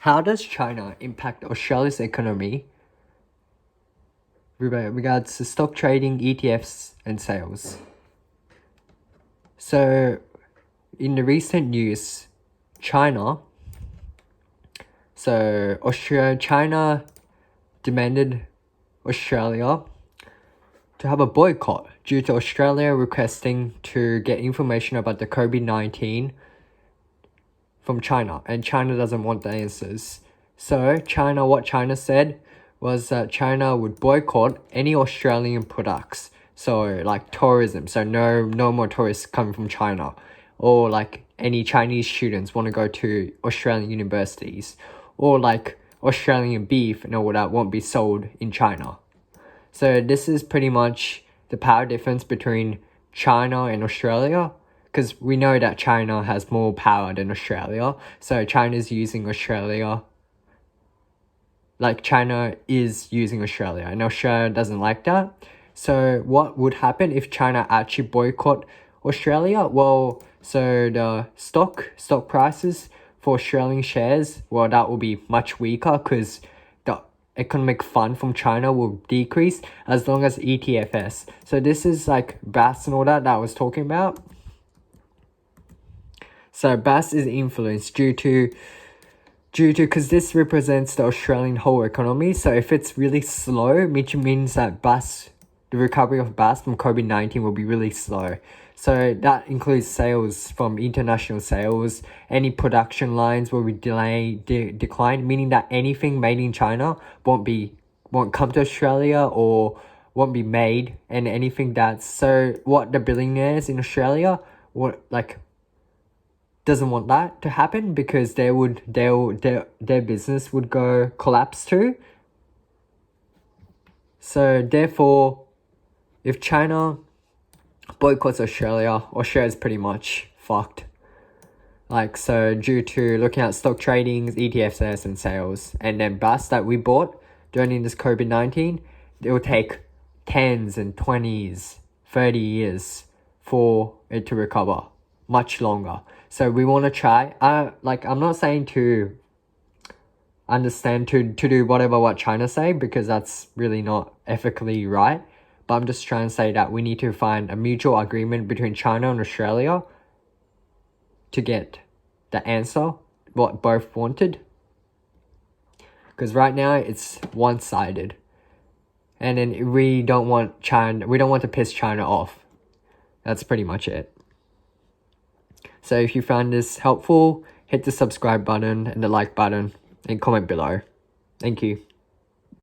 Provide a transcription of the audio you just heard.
How does China impact Australia's economy regards to stock trading, ETFs, and sales? So, in the recent news, China demanded Australia to have a boycott due to Australia requesting to get information about the COVID-19 from China, and China doesn't want the answers. So what China said was that China would boycott any Australian products. So like tourism, so no more tourists coming from China, or like any Chinese students want to go to Australian universities, or like Australian beef and all that won't be sold in China. So this is pretty much the power difference between China and Australia, because we know that China has more power than Australia. So China is using Australia, and Australia doesn't like that. So what would happen if China actually boycott Australia? Well, so the stock prices for Australian shares, well, that will be much weaker because the economic fund from China will decrease, as long as ETFs. So this is like BAS and all that I was talking about. So BAS is influenced due to because this represents the Australian whole economy. So if it's really slow, which means that the recovery of BAS from COVID-19 will be really slow. So that includes sales from international sales. Any production lines will be declined, meaning that anything made in China won't come to Australia or won't be made, and anything what the billionaires in Australia doesn't want that to happen, because their business would go collapse too. So therefore, if China boycotts Australia, Australia's pretty much fucked. So due to looking at stock tradings, ETFs and sales, and then BAS that we bought during this COVID-19, it will take 10s and 20s, 30 years for it to recover. Much longer. So we want to try. I'm not saying to understand to do what China say, because that's really not ethically right. But I'm just trying to say that we need to find a mutual agreement between China and Australia to get the answer what both wanted. Because right now it's one-sided, and then we don't want to piss China off. That's pretty much it. So if you found this helpful, hit the subscribe button and the like button and comment below. Thank you.